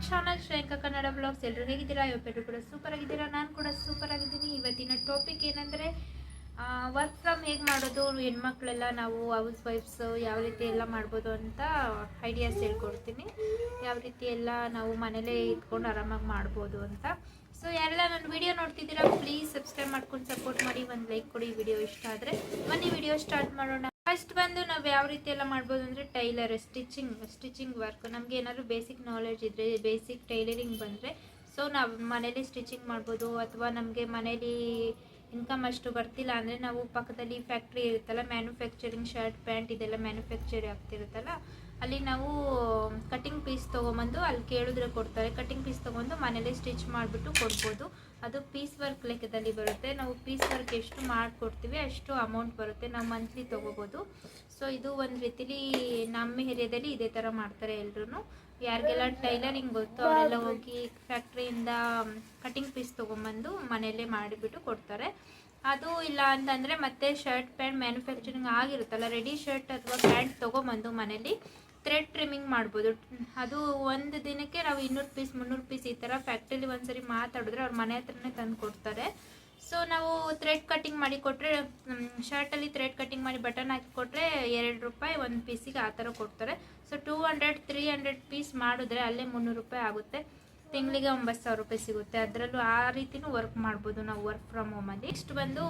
Channel ಶ್ರೇಯಾಂಕ Kannada blogs. ಎಲ್ಲರೂ ಹೇಗಿದ್ದೀರಾ? ಇವತ್ತು ಕೂಡ ಸೂಪರ್ ಆಗಿದ್ದೀರಾ? ನಾನು ಕೂಡ ಸೂಪರ್ ಆಗಿದ್ದೀನಿ. ಇವತ್ತಿನ ಟಾಪಿಕ್ ಏನಂದರೆ ವರ್ಕ್ ಫ್ರಮ್ ಹೇಗೆ ಮಾಡೋದು, ಹೆಣ್ಮಕ್ಳೆಲ್ಲ ನಾವು ಹೌಸ್ ವೈಫ್ಸ್ ಯಾವ ರೀತಿ ಎಲ್ಲ ಮಾಡ್ಬೋದು ಅಂತ ಐಡಿಯಾಸ್ ಹೇಳ್ಕೊಡ್ತೀನಿ. ಯಾವ ರೀತಿ ಎಲ್ಲ ನಾವು ಮನೇಲೇ ಇಟ್ಕೊಂಡು ಆರಾಮಾಗಿ ಮಾಡ್ಬೋದು ಅಂತ. ಸೊ ಯಾರೆಲ್ಲ ನನ್ನ ವಿಡಿಯೋ ನೋಡ್ತಿದ್ದೀರಾ ಪ್ಲೀಸ್ ಸಬ್ಸ್ಕ್ರೈಬ್ ಮಾಡ್ಕೊಂಡು ಸಪೋರ್ಟ್ ಮಾಡಿ, ಒಂದು ಲೈಕ್ ಕೊಡಿ ವಿಡಿಯೋ ಇಷ್ಟ ಆದರೆ. ಬನ್ನಿ ವಿಡಿಯೋ ಸ್ಟಾರ್ಟ್ ಮಾಡೋಣ. ಫಸ್ಟ್ ಬಂದು ನಾವು ಯಾವ ರೀತಿ ಎಲ್ಲ ಮಾಡ್ಬೋದು ಅಂದರೆ ಟೈಲರ್ ಸ್ಟಿಚಿಂಗ್ ವರ್ಕ್. ನಮಗೆ ಏನಾದರೂ ಬೇಸಿಕ್ ನಾಲೆಡ್ಜ್ ಇದ್ದರೆ, ಬೇಸಿಕ್ ಟೈಲರಿಂಗ್ ಬಂದರೆ ಸೊ ನಾವು ಮನೇಲಿ ಸ್ಟಿಚಿಂಗ್ ಮಾಡ್ಬೋದು. ಅಥವಾ ನಮಗೆ ಮನೇಲಿ ಇನ್ಕಮ್ ಅಷ್ಟು ಬರ್ತಿಲ್ಲ ಅಂದರೆ ನಾವು ಪಕ್ಕದಲ್ಲಿ ಫ್ಯಾಕ್ಟ್ರಿ ಇರುತ್ತಲ್ಲ, ಮ್ಯಾನುಫ್ಯಾಕ್ಚರಿಂಗ್ ಶರ್ಟ್ ಪ್ಯಾಂಟ್ ಇದೆಲ್ಲ ಮ್ಯಾನುಫ್ಯಾಕ್ಚರ್ ಆಗ್ತಿರುತ್ತಲ್ಲ, ಅಲ್ಲಿ ನಾವು ಕಟಿಂಗ್ ಪೀಸ್ ತೊಗೊಂಬಂದು ಅಲ್ಲಿ ಕೇಳಿದ್ರೆ ಕೊಡ್ತಾರೆ. ಕಟಿಂಗ್ ಪೀಸ್ ತೊಗೊಂಡು ಮನೇಲಿ ಸ್ಟಿಚ್ ಮಾಡಿಬಿಟ್ಟು ಕೊಡ್ಬೋದು. ಅದು ಪೀಸ್ ವರ್ಕ್ ಲೆಕ್ಕದಲ್ಲಿ ಬರುತ್ತೆ. ನಾವು ಪೀಸ್ ವರ್ಕ್ ಎಷ್ಟು ಮಾಡಿಕೊಡ್ತೀವಿ ಅಷ್ಟು ಅಮೌಂಟ್ ಬರುತ್ತೆ. ನಾವು ಮಂತ್ಲಿ ತೊಗೋಬೋದು. ಸೊ ಇದು ಒಂದು ರೀತಿಲಿ ನಮ್ಮ ಏರಿಯಾದಲ್ಲಿ ಇದೇ ಥರ ಮಾಡ್ತಾರೆ ಎಲ್ಲರೂ. ಯಾರಿಗೆಲ್ಲ ಟೈಲರಿಂಗ್ ಗೊತ್ತು ಅವರೆಲ್ಲ ಹೋಗಿ ಫ್ಯಾಕ್ಟ್ರಿಯಿಂದ ಕಟಿಂಗ್ ಪೀಸ್ ತೊಗೊಂಬಂದು ಮನೆಯಲ್ಲೇ ಮಾಡಿಬಿಟ್ಟು ಕೊಡ್ತಾರೆ. ಅದು ಇಲ್ಲ ಅಂತಂದರೆ ಮತ್ತೆ ಶರ್ಟ್ ಪ್ಯಾಂಟ್ ಮ್ಯಾನುಫ್ಯಾಕ್ಚರಿಂಗ್ ಆಗಿರುತ್ತಲ್ಲ, ರೆಡಿ ಶರ್ಟ್ ಅಥವಾ ಪ್ಯಾಂಟ್ ತೊಗೊಂಬಂದು ಮನೇಲಿ ಥ್ರೆಡ್ ಟ್ರಿಮ್ಮಿಂಗ್ ಮಾಡ್ಬೋದು. ಅದು ಒಂದು ದಿನಕ್ಕೆ ನಾವು 200 ಪೀಸ್ 300 ಪೀಸ್ ಈ ಥರ ಫ್ಯಾಕ್ಟ್ರಿಲಿ ಒಂದ್ಸರಿ ಮಾತಾಡಿದ್ರೆ ಅವ್ರ ಮನೆ ಹತ್ರನೇ ತಂದು ಕೊಡ್ತಾರೆ. ಸೊ ನಾವು ಥ್ರೆಡ್ ಕಟ್ಟಿಂಗ್ ಮಾಡಿ ಕೊಟ್ಟರೆ, ಶರ್ಟಲ್ಲಿ ಥ್ರೆಡ್ ಕಟ್ಟಿಂಗ್ ಮಾಡಿ ಬಟನ್ ಹಾಕಿ ಕೊಟ್ಟರೆ ₹2 ಒಂದು ಪೀಸಿಗೆ ಆ ಥರ ಕೊಡ್ತಾರೆ. ಸೊ 200-300 ಪೀಸ್ ಮಾಡಿದ್ರೆ ಅಲ್ಲೇ ₹300 ಆಗುತ್ತೆ. ತಿಂಗಳಿಗೆ ₹9,000 ಸಿಗುತ್ತೆ. ಅದರಲ್ಲೂ ಆ ರೀತಿನೂ ವರ್ಕ್ ಮಾಡ್ಬೋದು ನಾವು ವರ್ಕ್ ಫ್ರಮ್ ಹೋಮಲ್ಲಿ. ನೆಕ್ಸ್ಟ್ ಬಂದು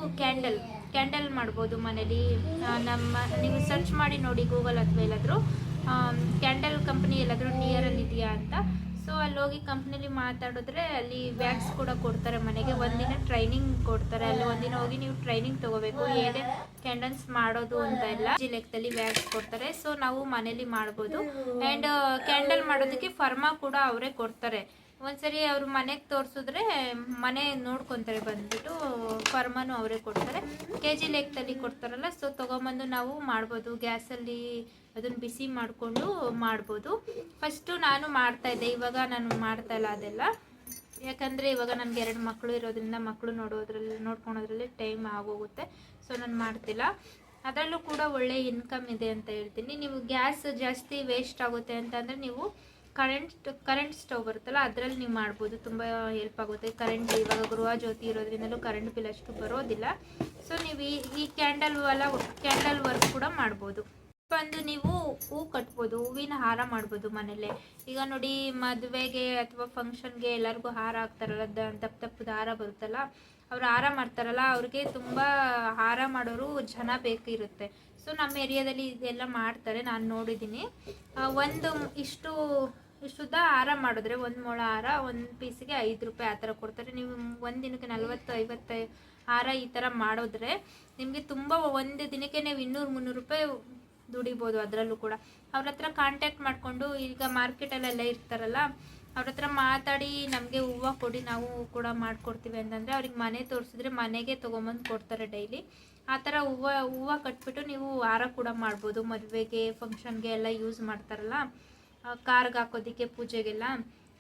ಕ್ಯಾಂಡಲ್ ಮಾಡ್ಬೋದು ಮನೇಲಿ. ನೀವು ಸರ್ಚ್ ಮಾಡಿ ನೋಡಿ ಗೂಗಲ್ ಅಥವಾ ಎಲ್ಲಾದರೂ ಕ್ಯಾಂಡಲ್ ಕಂಪ್ನಿ ಎಲ್ಲಾದರೂ ನಿಯರಲ್ಲಿ ಇದೆಯಾ ಅಂತ. ಸೊ ಅಲ್ಲಿ ಹೋಗಿ ಕಂಪ್ನಿಲಿ ಮಾತಾಡಿದ್ರೆ ಅಲ್ಲಿ ವ್ಯಾಕ್ಸ್ ಕೂಡ ಕೊಡ್ತಾರೆ ಮನೆಗೆ. ಒಂದಿನ ಟ್ರೈನಿಂಗ್ ಕೊಡ್ತಾರೆ. ಅಲ್ಲಿ ಒಂದಿನ ಹೋಗಿ ನೀವು ಟ್ರೈನಿಂಗ್ ತೊಗೋಬೇಕು ಹೇಗೆ ಕ್ಯಾಂಡಲ್ಸ್ ಮಾಡೋದು ಅಂತ ಎಲ್ಲ ಲೆಕ್ಕದಲ್ಲಿ ವ್ಯಾಕ್ಸ್ ಕೊಡ್ತಾರೆ. ಸೊ ನಾವು ಮನೇಲಿ ಮಾಡ್ಬೋದು. ಆ್ಯಂಡ್ ಕ್ಯಾಂಡಲ್ ಮಾಡೋದಕ್ಕೆ ಫರ್ಮಾ ಕೂಡ ಅವರೇ ಕೊಡ್ತಾರೆ. ಒಂದ್ಸರಿ ಅವ್ರು ಮನೆಗೆ ತೋರಿಸಿದ್ರೆ ಮನೆ ನೋಡ್ಕೊತಾರೆ ಬಂದ್ಬಿಟ್ಟು ಫರ್ಮಾನು ಅವರೇ ಕೊಡ್ತಾರೆ. KG ಲೆಕ್ಕದಲ್ಲಿ ಕೊಡ್ತಾರಲ್ಲ. ಸೊ ತೊಗೊಂಬಂದು ನಾವು ಮಾಡ್ಬೋದು. ಗ್ಯಾಸಲ್ಲಿ ಅದನ್ನು ಬಿಸಿ ಮಾಡಿಕೊಂಡು ಮಾಡ್ಬೋದು. ಫಸ್ಟು ನಾನು ಮಾಡ್ತಾಯಿದ್ದೆ, ಇವಾಗ ನಾನು ಮಾಡ್ತಾಯಿಲ್ಲ ಅದೆಲ್ಲ. ಯಾಕಂದರೆ ಇವಾಗ ನನಗೆ 2 ಮಕ್ಕಳು ಇರೋದ್ರಿಂದ ಮಕ್ಕಳು ನೋಡ್ಕೊಳೋದ್ರಲ್ಲಿ ಟೈಮ್ ಆಗೋಗುತ್ತೆ. ಸೊ ನಾನು ಮಾಡ್ತಿಲ್ಲ. ಅದರಲ್ಲೂ ಕೂಡ ಒಳ್ಳೆ ಇನ್ಕಮ್ ಇದೆ ಅಂತ ಹೇಳ್ತೀನಿ. ನೀವು ಗ್ಯಾಸ್ ಜಾಸ್ತಿ ವೇಸ್ಟ್ ಆಗುತ್ತೆ ಅಂತಂದರೆ ನೀವು ಕರೆಂಟ್ ಸ್ಟವ್ ಬರುತ್ತಲ್ಲ ಅದರಲ್ಲಿ ನೀವು ಮಾಡ್ಬೋದು. ತುಂಬ ಹೆಲ್ಪ್ ಆಗುತ್ತೆ. ಇವಾಗ ಗೃಹ ಜ್ಯೋತಿ ಇರೋದ್ರಿಂದಲೂ ಕರೆಂಟ್ ಬಿಲ್ ಅಷ್ಟು ಬರೋದಿಲ್ಲ. ಸೊ ನೀವು ಈ ಕ್ಯಾಂಡಲ್ ವರ್ಕ್ ಕೂಡ ಮಾಡ್ಬೋದು. ಬಂದು ನೀವು ಹೂ ಕಟ್ಬೋದು, ಹೂವಿನ ಹಾರ ಮಾಡ್ಬೋದು ಮನೇಲೆ. ಈಗ ನೋಡಿ ಮದುವೆಗೆ ಅಥವಾ ಫಂಕ್ಷನ್ಗೆ ಎಲ್ಲರಿಗೂ ಹಾರ ಹಾಕ್ತಾರಲ್ಲ, ದಪ್ಪದ ಹಾರ ಬರುತ್ತಲ್ಲ, ಅವ್ರು ಹಾರ ಮಾಡ್ತಾರಲ್ಲ, ಅವ್ರಿಗೆ ತುಂಬ ಹಾರ ಮಾಡೋರು ಜನ ಬೇಕಿರುತ್ತೆ. ಸೊ ನಮ್ಮ ಏರಿಯಾದಲ್ಲಿ ಇದೆಲ್ಲ ಮಾಡ್ತಾರೆ, ನಾನು ನೋಡಿದ್ದೀನಿ. ಒಂದು ಇಷ್ಟುದ್ದ ಹಾರ ಮಾಡಿದ್ರೆ 1 ಮೊಳ ಹಾರ ಒಂದು ಪೀಸಿಗೆ ₹5 ಆ ಥರ ಕೊಡ್ತಾರೆ. ನೀವು ಒಂದು ದಿನಕ್ಕೆ 40-50 ಹಾರ ಈ ಥರ ಮಾಡಿದ್ರೆ ನಿಮಗೆ ತುಂಬ ಒಂದು ದಿನಕ್ಕೆ ನೀವು ₹200-300 ದುಡಿಬೋದು. ಅದರಲ್ಲೂ ಕೂಡ ಅವ್ರ ಹತ್ರ ಕಾಂಟ್ಯಾಕ್ಟ್ ಮಾಡಿಕೊಂಡು, ಈಗ ಮಾರ್ಕೆಟಲ್ಲೆಲ್ಲ ಇರ್ತಾರಲ್ಲ ಅವ್ರ ಹತ್ರ ಮಾತಾಡಿ ನಮಗೆ ಹೂವು ಕೊಡಿ ನಾವು ಕೂಡ ಮಾಡಿಕೊಡ್ತೀವಿ ಅಂತಂದರೆ ಅವ್ರಿಗೆ ಮನೆ ತೋರಿಸಿದ್ರೆ ಮನೆಗೆ ತೊಗೊಂಬಂದು ಕೊಡ್ತಾರೆ ಡೈಲಿ. ಆ ಥರ ಹೂವು ಕಟ್ಬಿಟ್ಟು ನೀವು ಹಾರ ಕೂಡ ಮಾಡ್ಬೋದು. ಮದುವೆಗೆ ಫಂಕ್ಷನ್ಗೆ ಎಲ್ಲ ಯೂಸ್ ಮಾಡ್ತಾರಲ್ಲ, ಕಾರ್ಗೆ ಹಾಕೋದಕ್ಕೆ ಪೂಜೆಗೆಲ್ಲ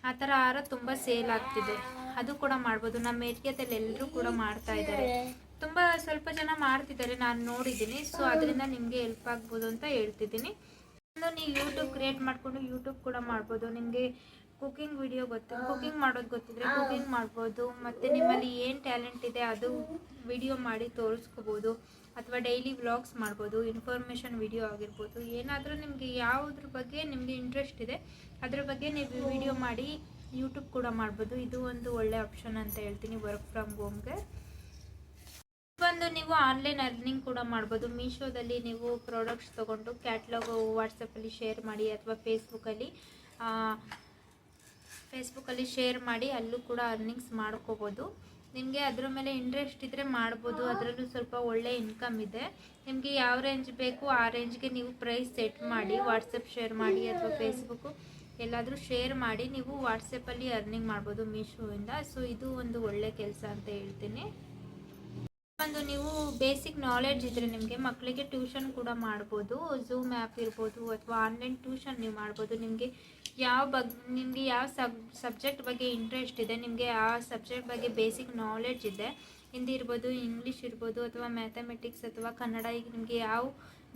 ಆ ಥರ ಹಾರ ತುಂಬ ಸೇಲ್ ಆಗ್ತಿದೆ. ಅದು ಕೂಡ ಮಾಡ್ಬೋದು. ನಮ್ಮ ಏರಿಯಾದಲ್ಲಿ ಎಲ್ಲರೂ ಕೂಡ ಮಾಡ್ತಾ ಇದ್ದಾರೆ. ತುಂಬ ಸ್ವಲ್ಪ ಜನ ಮಾಡ್ತಿದ್ದಾರೆ, ನಾನು ನೋಡಿದ್ದೀನಿ. ಸೊ ಅದರಿಂದ ನಿಮಗೆ ಹೆಲ್ಪ್ ಆಗ್ಬೋದು ಅಂತ ಹೇಳ್ತಿದ್ದೀನಿ. ನೀವು ಯೂಟ್ಯೂಬ್ ಕ್ರಿಯೇಟ್ ಮಾಡಿಕೊಂಡು ಯೂಟ್ಯೂಬ್ ಕೂಡ ಮಾಡ್ಬೋದು. ನಿಮಗೆ ಕುಕಿಂಗ್ ಮಾಡೋದು ಗೊತ್ತಿದ್ರೆ ಕುಕಿಂಗ್ ಮಾಡ್ಬೋದು. ಮತ್ತು ನಿಮ್ಮಲ್ಲಿ ಏನು ಟ್ಯಾಲೆಂಟ್ ಇದೆ ಅದು ವಿಡಿಯೋ ಮಾಡಿ ತೋರಿಸ್ಕೋಬೋದು. ಅಥವಾ ಡೈಲಿ ವ್ಲಾಗ್ಸ್ ಮಾಡ್ಬೋದು, ಇನ್ಫಾರ್ಮೇಷನ್ ವಿಡಿಯೋ ಆಗಿರ್ಬೋದು. ಏನಾದರೂ ನಿಮಗೆ ಯಾವುದ್ರ ಬಗ್ಗೆ ನಿಮಗೆ ಇಂಟ್ರೆಸ್ಟ್ ಇದೆ ಅದ್ರ ಬಗ್ಗೆ ನೀವು ವಿಡಿಯೋ ಮಾಡಿ ಯೂಟ್ಯೂಬ್ ಕೂಡ ಮಾಡ್ಬೋದು. ಇದು ಒಂದು ಒಳ್ಳೆ ಆಪ್ಷನ್ ಅಂತ ಹೇಳ್ತೀನಿ ವರ್ಕ್ ಫ್ರಮ್ ಹೋಮ್ಗೆ. ಬಂದು ನೀವು ಆನ್ಲೈನ್ ಅರ್ನಿಂಗ್ ಕೂಡ ಮಾಡ್ಬೋದು. ಮೀಶೋದಲ್ಲಿ ನೀವು ಪ್ರಾಡಕ್ಟ್ಸ್ ತೊಗೊಂಡು ಕ್ಯಾಟ್ಲಾಗ್ ವಾಟ್ಸಪ್ಪಲ್ಲಿ ಶೇರ್ ಮಾಡಿ ಅಥವಾ ಫೇಸ್ಬುಕ್ಕಲ್ಲಿ ಶೇರ್ ಮಾಡಿ ಅಲ್ಲೂ ಕೂಡ ಅರ್ನಿಂಗ್ಸ್ ಮಾಡ್ಕೋಬೋದು. ನಿಮಗೆ ಅದ್ರ ಮೇಲೆ ಇಂಟ್ರೆಸ್ಟ್ ಇದ್ದರೆ ಮಾಡ್ಬೋದು. ಅದರಲ್ಲೂ ಸ್ವಲ್ಪ ಒಳ್ಳೆ ಇನ್ಕಮ್ ಇದೆ. ನಿಮಗೆ ಯಾವ ರೇಂಜ್ ಬೇಕು ಆ ರೇಂಜ್ಗೆ ನೀವು ಪ್ರೈಸ್ ಸೆಟ್ ಮಾಡಿ ವಾಟ್ಸಪ್ ಶೇರ್ ಮಾಡಿ ಅಥವಾ ಫೇಸ್ಬುಕ್ಕು ಎಲ್ಲಾದರೂ ಶೇರ್ ಮಾಡಿ ನೀವು ವಾಟ್ಸಪ್ಪಲ್ಲಿ ಅರ್ನಿಂಗ್ ಮಾಡ್ಬೋದು ಮೀಶೋಯಿಂದ. ಸೊ ಇದು ಒಂದು ಒಳ್ಳೆ ಕೆಲಸ ಅಂತ ಹೇಳ್ತೀನಿ. ಒಂದು ನೀವು ಬೇಸಿಕ್ ನಾಲೆಡ್ಜ್ ಇದ್ದರೆ ನಿಮಗೆ ಮಕ್ಕಳಿಗೆ ಟ್ಯೂಷನ್ ಕೂಡ ಮಾಡ್ಬೋದು. ಝೂಮ್ ಆ್ಯಪ್ ಇರ್ಬೋದು ಅಥವಾ ಆನ್ಲೈನ್ ಟ್ಯೂಷನ್ ನೀವು ಮಾಡ್ಬೋದು. ನಿಮಗೆ ಯಾವ ಸಬ್ಜೆಕ್ಟ್ ಬಗ್ಗೆ ಇಂಟ್ರೆಸ್ಟ್ ಇದೆ, ನಿಮಗೆ ಆ ಸಬ್ಜೆಕ್ಟ್ ಬಗ್ಗೆ ಬೇಸಿಕ್ ನಾಲೆಡ್ಜ್ ಇದೆ, ಹಿಂದಿ ಇರ್ಬೋದು, ಇಂಗ್ಲೀಷ್ ಇರ್ಬೋದು ಅಥವಾ ಮ್ಯಾಥಮೆಟಿಕ್ಸ್ ಅಥವಾ ಕನ್ನಡ, ಈಗ ನಿಮಗೆ ಯಾವ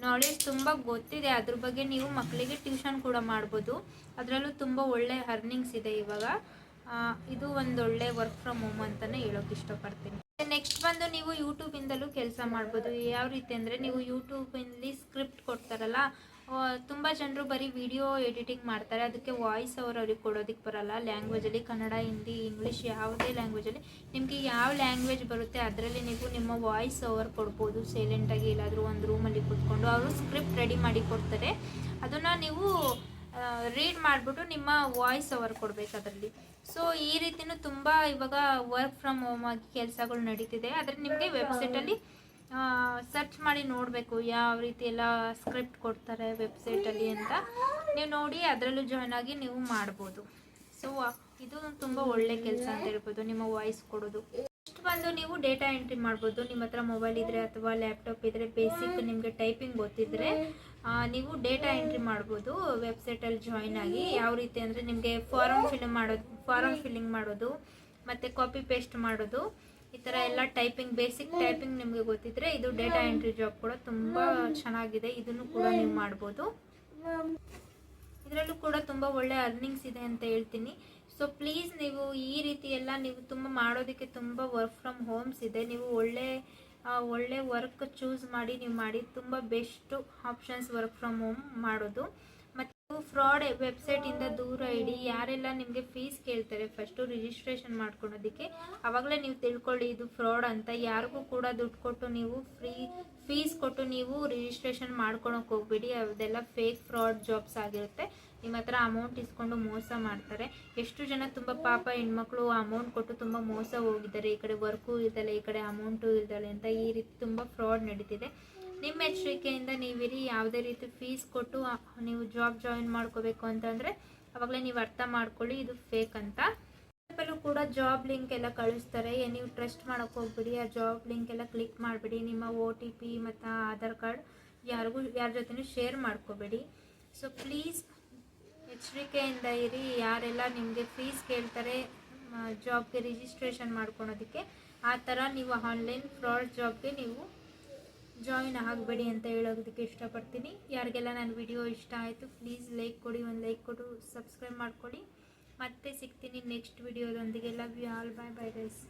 ನಾಲೆಜ್ ತುಂಬ ಗೊತ್ತಿದೆ, ಅದ್ರ ಬಗ್ಗೆ ನೀವು ಮಕ್ಕಳಿಗೆ ಟ್ಯೂಷನ್ ಕೂಡ ಮಾಡ್ಬೋದು. ಅದರಲ್ಲೂ ತುಂಬ ಒಳ್ಳೆ ಅರ್ನಿಂಗ್ಸ್ ಇದೆ ಇವಾಗ. ಇದು ಒಂದು ಒಳ್ಳೆ ವರ್ಕ್ ಫ್ರಮ್ ಹೋಮ್ ಅಂತಲೇ ಹೇಳೋಕೆ ಇಷ್ಟಪಡ್ತೀನಿ. ನೆಕ್ಸ್ಟ್ ಬಂದು ನೀವು ಯೂಟ್ಯೂಬಿಂದಲೂ ಕೆಲಸ ಮಾಡ್ಬೋದು. ಯಾವ ರೀತಿ ಅಂದರೆ, ನೀವು ಯೂಟ್ಯೂಬಲ್ಲಿ ಸ್ಕ್ರಿಪ್ಟ್ ಕೊಡ್ತಾರಲ್ಲ, ತುಂಬ ಜನರು ಬರೀ ವಿಡಿಯೋ ಎಡಿಟಿಂಗ್ ಮಾಡ್ತಾರೆ, ಅದಕ್ಕೆ ವಾಯ್ಸ್ ಅವ್ರಿಗೆ ಕೊಡೋದಕ್ಕೆ ಬರಲ್ಲ. ಲ್ಯಾಂಗ್ವೇಜಲ್ಲಿ ಕನ್ನಡ, ಹಿಂದಿ, ಇಂಗ್ಲೀಷ್ ಯಾವುದೇ ಲ್ಯಾಂಗ್ವೇಜಲ್ಲಿ ನಿಮಗೆ ಯಾವ ಲ್ಯಾಂಗ್ವೇಜ್ ಬರುತ್ತೆ ಅದರಲ್ಲಿ ನೀವು ನಿಮ್ಮ ವಾಯ್ಸ್ ಓವರ್ ಕೊಡ್ಬೋದು. ಸೈಲೆಂಟಾಗಿ ಎಲ್ಲಾದರೂ ಒಂದು ರೂಮಲ್ಲಿ ಕೂತ್ಕೊಂಡು ಅವರು ಸ್ಕ್ರಿಪ್ಟ್ ರೆಡಿ ಮಾಡಿ ಕೊಡ್ತಾರೆ, ಅದನ್ನು ನೀವು ರೀಡ್ ಮಾಡಿಬಿಟ್ಟು ನಿಮ್ಮ ವಾಯ್ಸ್ ಓವರ್ ಕೊಡಬೇಕು ಅದರಲ್ಲಿ. ಸೊ ಈ ರೀತಿಯೂ ತುಂಬ ಇವಾಗ ವರ್ಕ್ ಫ್ರಮ್ ಹೋಮ್ ಆಗಿ ಕೆಲಸಗಳು ನಡೀತಿದೆ. ಆದರೆ ನಿಮಗೆ ವೆಬ್ಸೈಟಲ್ಲಿ ಸರ್ಚ್ ಮಾಡಿ ನೋಡಬೇಕು ಯಾವ ರೀತಿ ಎಲ್ಲ ಸ್ಕ್ರಿಪ್ಟ್ ಕೊಡ್ತಾರೆ ವೆಬ್ಸೈಟಲ್ಲಿ ಅಂತ. ನೀವು ನೋಡಿ ಅದರಲ್ಲೂ ಜಾಯ್ನ್ ಆಗಿ ನೀವು ಮಾಡ್ಬೋದು. ಸೊ ಇದು ತುಂಬ ಒಳ್ಳೆ ಕೆಲಸ ಅಂತ ಹೇಳ್ಬೋದು, ನಿಮ್ಮ ವಾಯ್ಸ್ ಕೊಡೋದು. ನೆಕ್ಸ್ಟ್ ಬಂದು ನೀವು ಡೇಟಾ ಎಂಟ್ರಿ ಮಾಡ್ಬೋದು. ನಿಮ್ಮ ಹತ್ರ ಮೊಬೈಲ್ ಇದ್ದರೆ ಅಥವಾ ಲ್ಯಾಪ್ಟಾಪ್ ಇದ್ದರೆ, ಬೇಸಿಕ್ ನಿಮಗೆ ಟೈಪಿಂಗ್ ಗೊತ್ತಿದ್ದರೆ ನೀವು ಡೇಟಾ ಎಂಟ್ರಿ ಮಾಡ್ಬೋದು ವೆಬ್ಸೈಟಲ್ಲಿ ಜಾಯ್ನ್ ಆಗಿ. ಯಾವ ರೀತಿ ಅಂದರೆ, ನಿಮಗೆ ಫಾರಮ್ ಫಿಲ್ಲಿಂಗ್ ಮಾಡೋದು ಮತ್ತು ಕಾಪಿ ಪೇಸ್ಟ್ ಮಾಡೋದು, ಈ ಥರ ಎಲ್ಲ ಟೈಪಿಂಗ್, ಬೇಸಿಕ್ ಟೈಪಿಂಗ್ ನಿಮಗೆ ಗೊತ್ತಿದ್ದರೆ ಇದು ಡೇಟಾ ಎಂಟ್ರಿ ಜಾಬ್ ಕೂಡ ತುಂಬ ಚೆನ್ನಾಗಿದೆ. ಇದನ್ನು ಕೂಡ ನೀವು ಮಾಡ್ಬೋದು. ಇದರಲ್ಲೂ ಕೂಡ ತುಂಬ ಒಳ್ಳೆ ಅರ್ನಿಂಗ್ಸ್ ಇದೆ ಅಂತ ಹೇಳ್ತೀನಿ. ಸೊ ಪ್ಲೀಸ್ ನೀವು ಈ ರೀತಿ ಎಲ್ಲ ನೀವು ತುಂಬ ಮಾಡೋದಕ್ಕೆ ತುಂಬ ವರ್ಕ್ ಫ್ರಮ್ ಹೋಮ್ಸ್ ಇದೆ. ನೀವು ಒಳ್ಳೆ ವರ್ಕ್ ಚೂಸ್ ಮಾಡಿ ನೀವು ಮಾಡಿ, ತುಂಬ best options work from home ಮಾಡೋದು. ಮತ್ತು ಫ್ರಾಡ್ ವೆಬ್ಸೈಟಿಂದ ದೂರ ಇಡಿ. ಯಾರೆಲ್ಲ ನಿಮಗೆ ಫೀಸ್ ಕೇಳ್ತಾರೆ ಫಸ್ಟು ರಿಜಿಸ್ಟ್ರೇಷನ್ ಮಾಡ್ಕೊಳೋದಕ್ಕೆ, ಆವಾಗಲೇ ನೀವು ತಿಳ್ಕೊಳ್ಳಿ ಇದು ಫ್ರಾಡ್ ಅಂತ. ಯಾರಿಗೂ ಕೂಡ ದುಡ್ಡು ಕೊಟ್ಟು ನೀವು ಫೀಸ್ ಕೊಟ್ಟು ನೀವು ರಿಜಿಸ್ಟ್ರೇಷನ್ ಮಾಡ್ಕೊಳಕ್ಕೆ ಹೋಗ್ಬೇಡಿ. ಅದೆಲ್ಲ ಫೇಕ್ ಫ್ರಾಡ್ ಜಾಬ್ಸ್ ಆಗಿರುತ್ತೆ. ನಿಮ್ಮ ಹತ್ರ ಅಮೌಂಟ್ ಇಸ್ಕೊಂಡು ಮೋಸ ಮಾಡ್ತಾರೆ. ಎಷ್ಟು ಜನ ತುಂಬ ಪಾಪ ಹೆಣ್ಮಕ್ಳು ಅಮೌಂಟ್ ಕೊಟ್ಟು ತುಂಬ ಮೋಸ ಹೋಗಿದ್ದಾರೆ. ಈ ಕಡೆ ವರ್ಕು ಇಲ್ದಲೆ, ಈ ಕಡೆ ಅಮೌಂಟು ಇಲ್ದಲೆ ಅಂತ ಈ ರೀತಿ ತುಂಬ ಫ್ರಾಡ್ ನಡೀತಿದೆ. ನಿಮ್ಮ ಎಚ್ಚರಿಕೆಯಿಂದ ನೀವಿರಿ. ಯಾವುದೇ ರೀತಿ ಫೀಸ್ ಕೊಟ್ಟು ನೀವು ಜಾಬ್ ಜಾಯಿನ್ ಮಾಡ್ಕೋಬೇಕು ಅಂತಂದರೆ ಆವಾಗಲೇ ನೀವು ಅರ್ಥ ಮಾಡ್ಕೊಳ್ಳಿ ಇದು ಫೇಕ್ ಅಂತ. ವಾಟ್ಸಪ್ಪಲ್ಲೂ ಕೂಡ ಜಾಬ್ ಲಿಂಕ್ ಎಲ್ಲ ಕಳಿಸ್ತಾರೆ, ನೀವು ಟ್ರಸ್ಟ್ ಮಾಡೋಕ್ಕೆ ಹೋಗ್ಬಿಡಿ. ಆ ಜಾಬ್ ಲಿಂಕ್ ಎಲ್ಲ ಕ್ಲಿಕ್ ಮಾಡಿಬಿಡಿ. ನಿಮ್ಮ OTP ಮತ್ತು ಆಧಾರ್ ಕಾರ್ಡ್ ಯಾರ ಜೊತೆನೂ ಶೇರ್ ಮಾಡ್ಕೋಬೇಡಿ. ಸೊ ಪ್ಲೀಸ್ ಎಚ್ಚರಿಕೆಯಿಂದ ಇರಿ. ಯಾರೆಲ್ಲ ನಿಮಗೆ ಫೀಸ್ ಕೇಳ್ತಾರೆ ಜಾಬ್ಗೆ ರಿಜಿಸ್ಟ್ರೇಷನ್ ಮಾಡ್ಕೊಳೋದಕ್ಕೆ, ಆ ಥರ ನೀವು ಆನ್ಲೈನ್ ಫ್ರಾಡ್ ಜಾಬ್ಗೆ ನೀವು ಜಾಯಿನ್ ಆಗಬೇಡಿ ಅಂತ ಹೇಳೋದಕ್ಕೆ ಇಷ್ಟಪಡ್ತೀನಿ. ಯಾರಿಗೆಲ್ಲ ನನ್ನ ವಿಡಿಯೋ ಇಷ್ಟ ಆಯಿತು ಪ್ಲೀಸ್ ಲೈಕ್ ಕೊಡಿ, ಒಂದು ಲೈಕ್ ಕೊಟ್ಟು ಸಬ್ಸ್ಕ್ರೈಬ್ ಮಾಡ್ಕೊಳ್ಳಿ. ಮತ್ತೆ ಸಿಗ್ತೀನಿ ನೆಕ್ಸ್ಟ್ ವಿಡಿಯೋದೊಂದಿಗೆ. Love you all, bye bye guys.